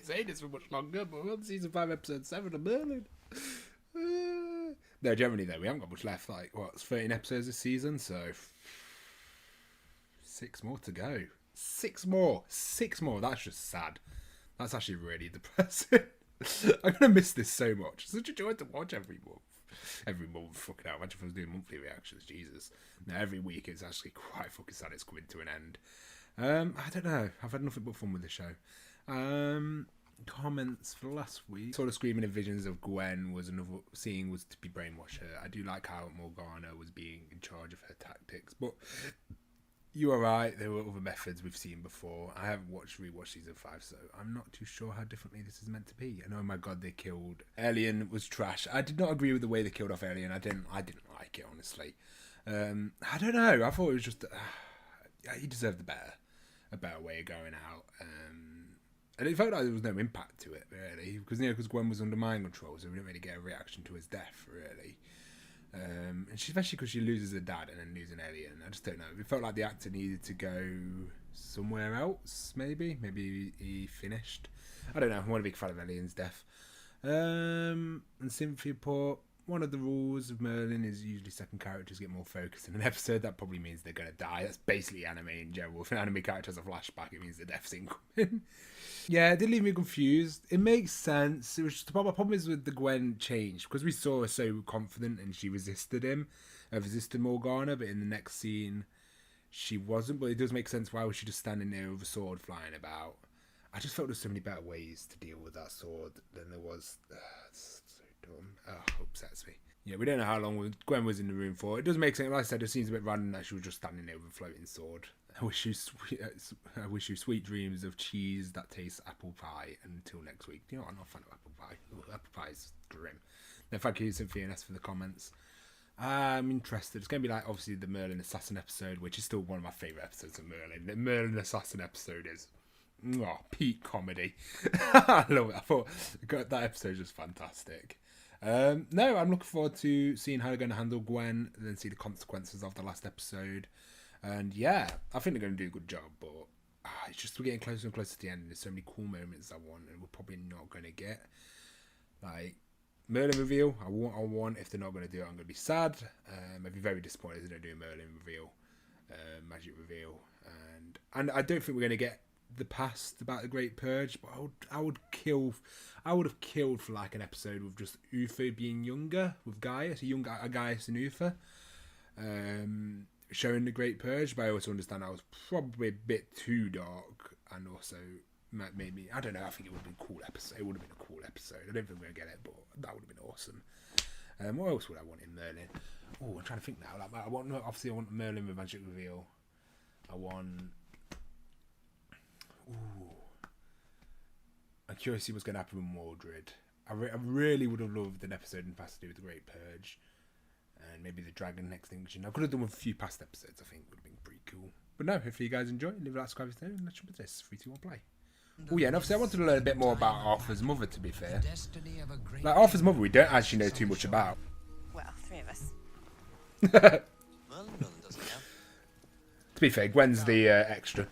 saying this for much longer, but we're on season 5, episode 7 of Merlin. No, generally though, we haven't got much left. Like, what, it's 13 episodes this season, so 6 more to go. 6 more. 6 more. That's just sad. That's actually really depressing. I'm going to miss this so much. It's such a joy to watch every month. Every month, fucking hell. Imagine if I was doing monthly reactions. Jesus. No, every week it's actually quite fucking sad it's coming to an end. I don't know. I've had nothing but fun with the show. Comments for last week. Sort of screaming in visions of Gwen was another seeing was to be brainwash her. I do like how Morgana was being in charge of her tactics, but you are right, there were other methods we've seen before. I haven't rewatched season 5, so I'm not too sure how differently this is meant to be. And oh my god, they killed Alien was trash. I did not agree with the way they killed off Alien. I didn't like it, honestly. I don't know. I thought it was just he deserved a better way of going out. And it felt like there was no impact to it, really, because Gwen was under mind control, so we didn't really get a reaction to his death, really. And especially because she loses her dad and then losing Alien. I just don't know. It felt like the actor needed to go somewhere else, maybe. Maybe he finished. I don't know. I'm not a big fan of Alien's death. And Cynthia Port. One of the rules of Merlin is usually second characters get more focus in an episode. That probably means they're going to die. That's basically anime in general. If an anime character has a flashback, it means the death's incoming. Yeah, it did leave me confused. It makes sense. It was just my problem is with the Gwen change, because we saw her so confident and she resisted Morgana, but in the next scene she wasn't. But it does make sense. Why was she just standing there with a sword flying about? I just felt there's so many better ways to deal with that sword than there was. It's so dumb. Oh, upsets me. Yeah, we don't know how long Gwen was in the room for. It does make sense. Like I said, it seems a bit random that she was just standing there with a floating sword. I wish you sweet dreams of cheese that tastes apple pie. Until next week. You know what? I'm not a fan of apple pie. Ooh, apple pie is grim. No, thank you, Cynthia and S, for the comments. I'm interested. It's going to be like, obviously, the Merlin Assassin episode, which is still one of my favourite episodes of Merlin. The Merlin Assassin episode is peak comedy. I love it. I thought that episode was just fantastic. No, I'm looking forward to seeing how they're going to handle Gwen and then see the consequences of the last episode. And yeah, I think they're going to do a good job, but it's just we're getting closer and closer to the end, and there's so many cool moments I want, and we're probably not going to get. Like, Merlin reveal, I want. If they're not going to do it, I'm going to be sad. I'd be very disappointed if they don't do a Merlin reveal, magic reveal. And I don't think we're going to get the past about the Great Purge, but I would have killed for like an episode with just Uther being younger, with Gaius, Gaius and Uther. Showing the Great Purge, but I also understand that was probably a bit too dark, and also maybe, I don't know, I think it would have been a cool episode. It would have been a cool episode. I don't think we're going to get it, but that would have been awesome. What else would I want in Merlin? Oh, I'm trying to think now. Like, I want Merlin with magic reveal. I'm curious to see what's going to happen with Mordred. I really would have loved an episode in the past to do with the Great Purge. And maybe the dragon extinction. I could have done with a few past episodes, I think would have been pretty cool. But no, if you guys enjoy, leave a like, subscribe, and let's jump into this. 3, 2, 1, play. Oh yeah, and obviously I wanted to learn a bit more about Arthur's mother, to be fair. Like, Arthur's mother we don't actually know too much about. Well, 3 of us. To be fair, Gwen's the extra.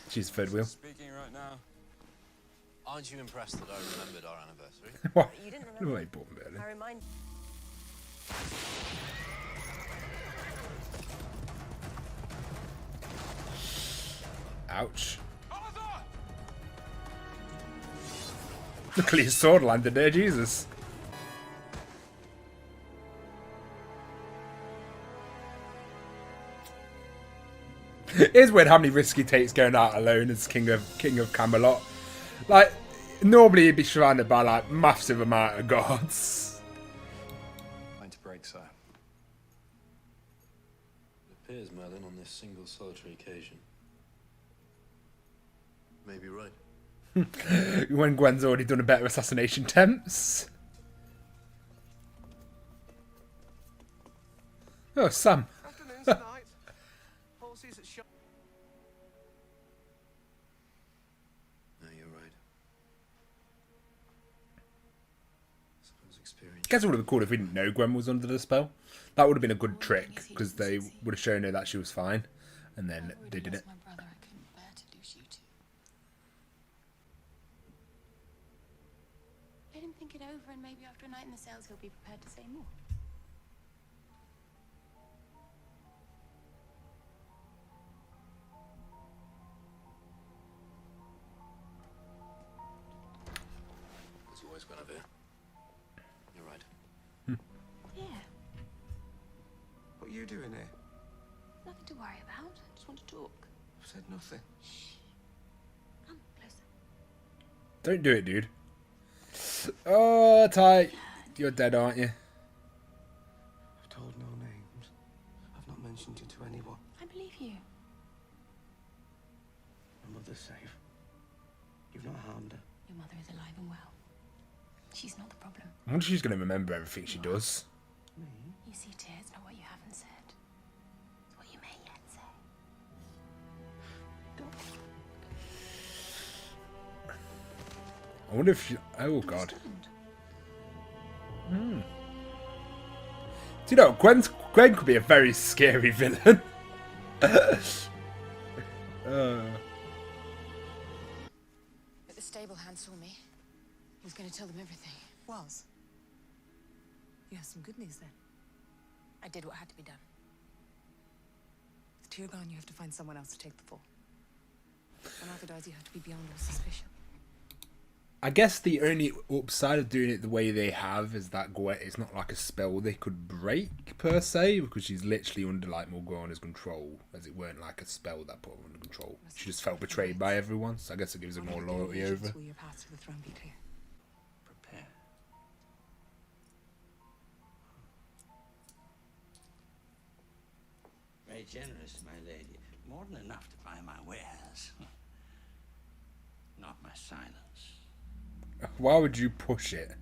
She's the third wheel. Speaking right now. Aren't you impressed that I remembered our anniversary? What? You didn't remember. Really important, Merlin. I remind. Ouch. Look at his sword landed there, Jesus. It's weird how many risks he takes going out alone as King of Camelot. Like, normally he'd be surrounded by like massive amount of guards. To break, sir. It appears Merlin on this single solitary occasion. Maybe right. When Gwen's already done a better assassination attempts. Oh, Sam. Afternoon tonight. Horses at shop. No, you're right. I suppose experience. I guess it would have been cool if we didn't know Gwen was under the spell. That would have been a good trick, because they would have shown her that she was fine, and then they did it. think it over, and maybe after a night in the cells, he'll be prepared to say more. There's always Guinevere. You're right. Yeah, What are you doing here? nothing to worry about. Just want to talk. I've said nothing. Come closer. Don't do it, dude. Oh, Ty. You're dead, aren't you? I've told no names. I've not mentioned you to anyone. I believe you. My mother's safe. You've not harmed her. Your mother is alive and well. She's not the problem. I wonder if she's going to remember everything she does. Me? You see, Tyr, it's not what you haven't said. It's what you may yet say. I wonder if she... Oh, God. Understand? Do you know, Gwen could be a very scary villain. But the stable hand saw me. He was going to tell them everything. Was? You have some good news then. I did what had to be done. With Tyr gone, you have to find someone else to take the fall. When Arthur dies, you have to be beyond all suspicion. I guess the only upside of doing it the way they have is that Gwen, it's not like a spell they could break per se, because she's literally under like Morgana's control, as it weren't like a spell that put her under control. She just felt betrayed by everyone, so I guess it gives her more loyalty over. Will your path to the throne be clear? Prepare. Very generous, my lady. More than enough to buy my wares. Not my silence. Why would you push it?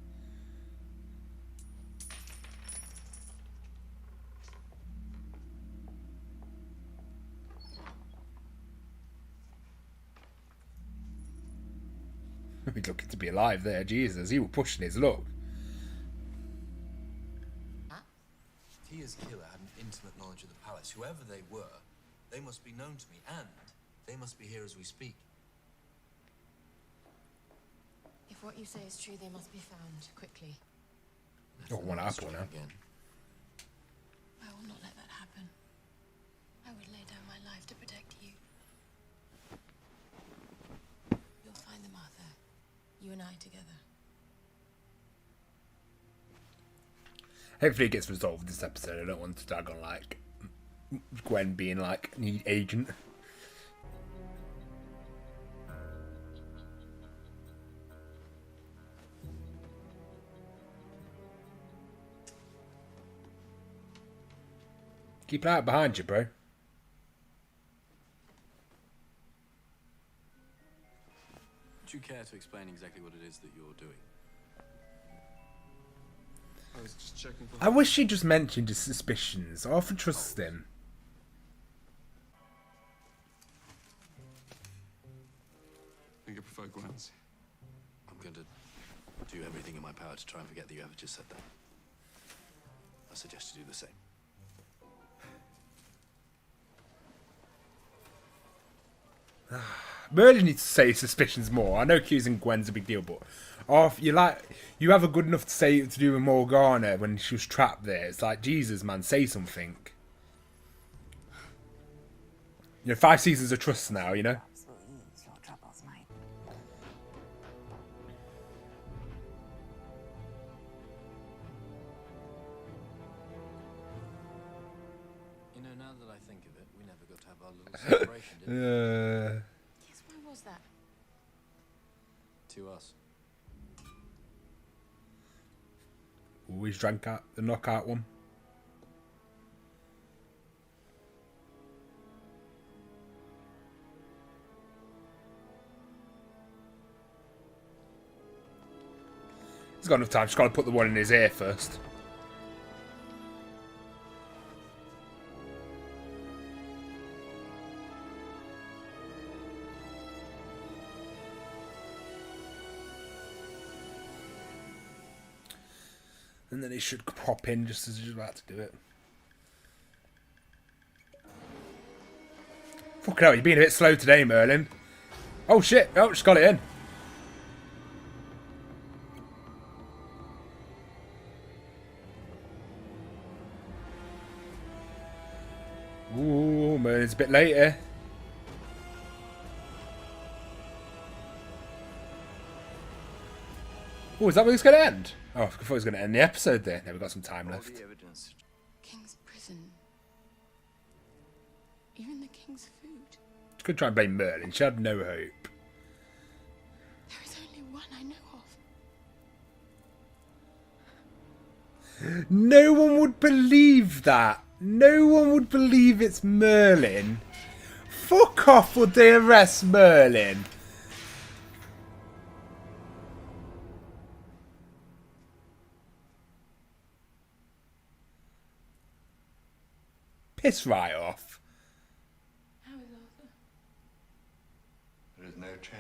He's lucky to be alive there, Jesus. He was pushing his luck. Tia's killer had an intimate knowledge of the palace. Whoever they were, they must be known to me, and they must be here as we speak. If what you say is true, they must be found quickly. Oh, one apple now. Again. I will not let that happen. I would lay down my life to protect you. You'll find them, Arthur. You and I together. Hopefully it gets resolved this episode. I don't want to tag on like Gwen being like the agent. Keep an eye out behind you, bro. Would you care to explain exactly what it is that you're doing? I was just checking for... I wish he just mentioned his suspicions. I often trust him. I think I prefer Gwen's. I'm going to do everything in my power to try and forget that you ever just said that. I suggest you do the same. Merlin needs to say suspicions more. I know accusing Gwen's a big deal, but you have a good enough to say to do with Morgana when she was trapped there. It's like, Jesus, man, say something. You know, 5 seasons of trust now, you know? Will ease your troubles, mate. You know, now that I think of it, we never got to have our little celebration, did we? Yes, why was that? To us. Always drank out the knockout one. He's got enough time. Just got to put the one in his ear first. And then he should pop in just as he's about to do it. Fucking hell, you're being a bit slow today, Merlin. Oh shit, oh, just got it in. Merlin's a bit later. Oh, is that where it's going to end? Oh, I thought it was going to end the episode there. Now we've got some time All left. the evidence. King's prison. Even the king's food. She could try and blame Merlin. She had no hope. There is only one I know of. No one would believe that. No one would believe it's Merlin. Fuck off, would they arrest Merlin? Piss right off. How is Arthur? There is no change.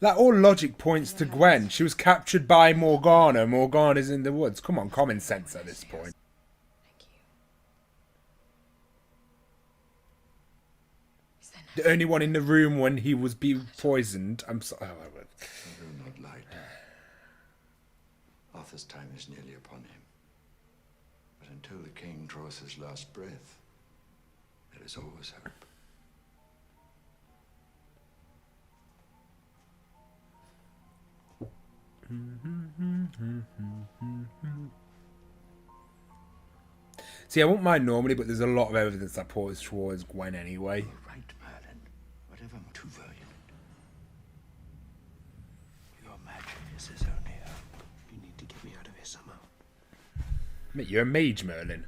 That all logic points to Gwen. She was captured by Morgana. Morgana's in the woods. Come on, common sense at this point. Thank you. Is there no... The only one in the room when he was being poisoned. I'm sorry. Oh, Do not light. Arthur's time is nearly upon him. But until the king draws his last breath, there is always hope. See, I won't mind normally, but there's a lot of evidence that points towards Gwen anyway. You're right, Merlin. Whatever To Merlin. Your magic is his only hope. You need to get me out of here somehow. Mate, you're a mage, Merlin.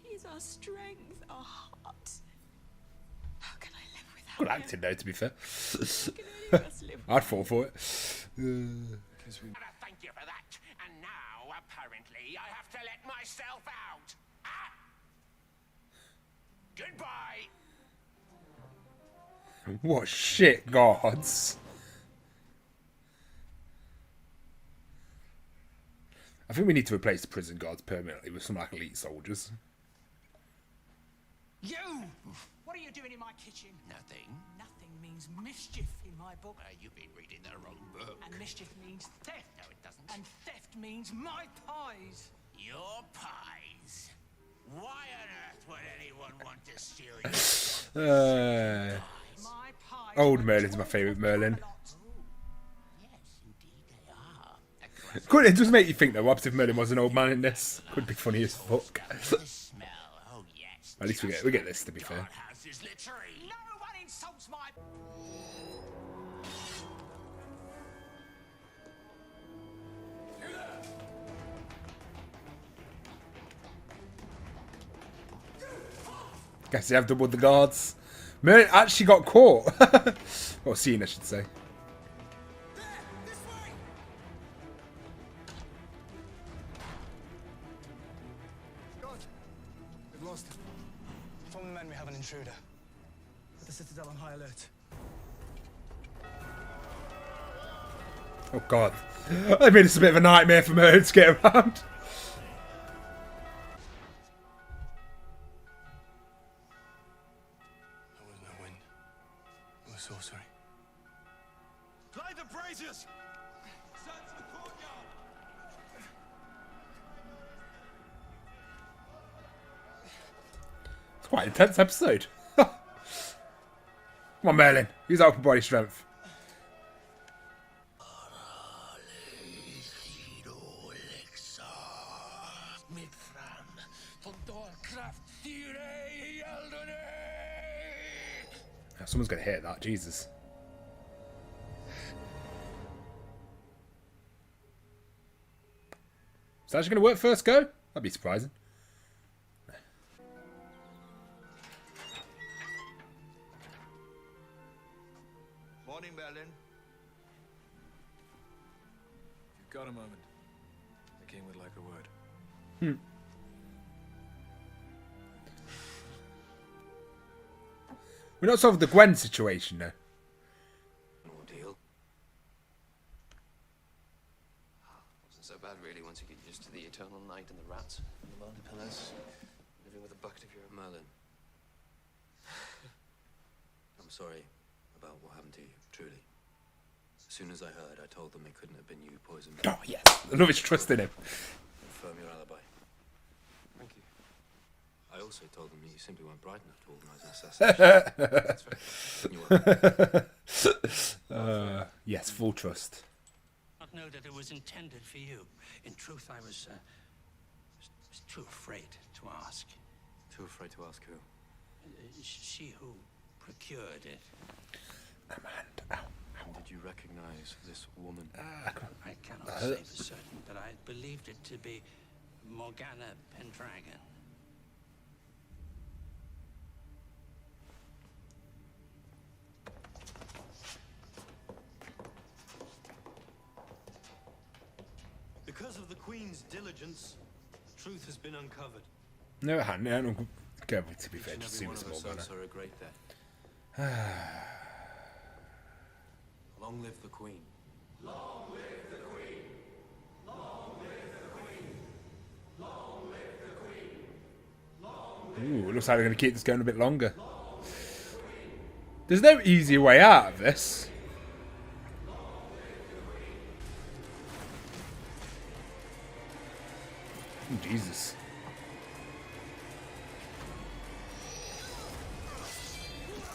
He's our strength, our heart. How can I live without Good him? acting, though, to be fair. How can any of us live I'd fall for it. Thank you for that. And now, apparently, I have to let myself out. Ah. Goodbye. What shit, gods. I think we need to replace the prison guards permanently with some like elite soldiers. You! What are you doing in my kitchen? Nothing. Nothing means mischief in my book. You've been reading the wrong book. And mischief means theft. No, it doesn't. And theft means my pies. Your pies. Why on earth would anyone want to steal your My pies. Old are Merlin's my torn favourite from Merlin. Camelot. Yes, indeed they are. Could it does make you think though? What if Merlin was an old man in this? Could be funny as fuck. The smell. Oh yes. At least we get this, to be fair. House is literary. No one insults my... Guess they have doubled the guards. Merlin actually got caught. Or seen, I should say. We've lost him. From the men, we have an intruder. Put the Citadel on high alert. Oh god. I mean, it's a bit of a nightmare for Merlin to get around. There was no wind. It was sorcery. Light the braziers! Search the courtyard! It's quite an intense episode. Come on, Merlin. Use that upper body strength. Someone's going to hit that. Jesus. Is that actually going to work first go? That'd be surprising. Morning, Merlin. You've got a moment. The king would like a word. We're not solving the Gwen situation, though. Ordeal. Wasn't so bad, really, once you get used to the eternal night and the rats and the mountain pillars. Living with a bucket if you're a Merlin. I'm sorry about what happened to you, truly. As soon as I heard, I told them it couldn't have been you poisoned. Oh, yes. I love his trust in him. confirm your alibi. Thank you. I also told them that you simply weren't bright enough to organise an assassination. That's right. Yes, full trust. Not know that it was intended for you. In truth, I was too afraid to ask. Too afraid to ask who? She who procured it. Amanda, Did you recognize this woman? I cannot say for certain, but I believed it to be Morgana Pendragon. Because of the Queen's diligence, truth has been uncovered. No, it hadn't. I don't go to be fair, Each and just every see one what's of us more owes going her a great debt. Long live the Queen. Ooh, it looks like they're going to keep this going a bit longer. There's no easy way out of this. Oh, Jesus.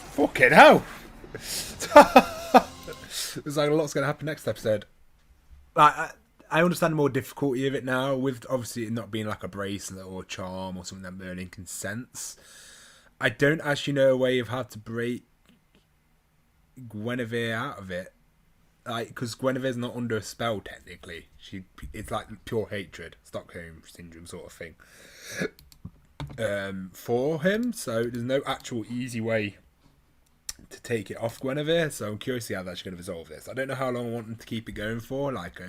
Fucking hell. It's like a lot's going to happen next episode. Like, I understand the more difficulty of it now, with obviously it not being like a bracelet or charm or something that Merlin can sense. I don't actually know a way of how to break Guinevere out of it. Like, because Guinevere's not under a spell technically. It's like pure hatred, Stockholm syndrome sort of thing. For him, so there's no actual easy way to take it off Guinevere. So I'm curious to see how that's going to resolve this. I don't know how long I want them to keep it going for. Like,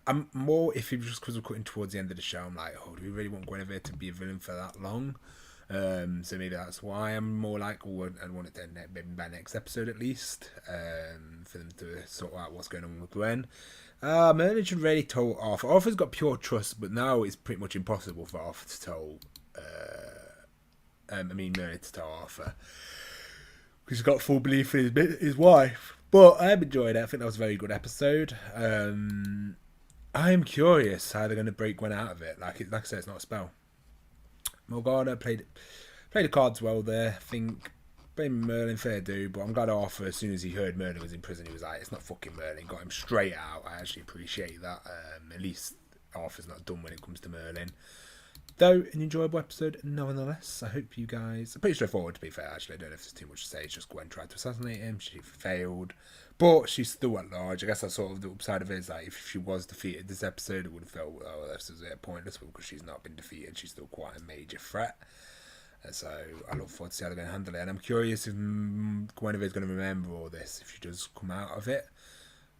I'm more if it was just because we're cutting towards the end of the show. I'm like, oh, do we really want Guinevere to be a villain for that long? So maybe that's why I'm more like, oh, I want it to end maybe by next episode at least, for them to sort out what's going on with Gwen. Merlin should really tell Arthur. Arthur's got pure trust, but now it's pretty much impossible for Arthur to tell. Merlin to tell Arthur because he's got full belief in his wife. But I enjoyed it. I think that was a very good episode. I am curious how they're going to break Gwen out of it. Like I said, it's not a spell. Morgana played the cards well there. I think blame Merlin fair do, but I'm glad Arthur, as soon as he heard Merlin was in prison, he was like, it's not fucking Merlin. Got him straight out. I actually appreciate that. At least Arthur's not done when it comes to Merlin. Though, an enjoyable episode nonetheless. I hope you guys... Pretty straightforward, to be fair, actually. I don't know if there's too much to say. It's just Gwen tried to assassinate him. She failed. But she's still at large. I guess that's sort of the upside of it. Is like, if she was defeated this episode, it would have felt, oh, this is pointless. But because she's not been defeated, she's still quite a major threat. So I look forward to see how they're going to handle it. And I'm curious if Guinevere's going to remember all this, if she does come out of it.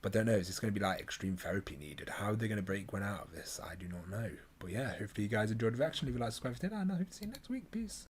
But I don't know, is this going to be like extreme therapy needed? How are they going to break Gwen out of this? I do not know. But yeah, hopefully you guys enjoyed the reaction. Leave a like, subscribe if you did, and I hope to see you next week. Peace.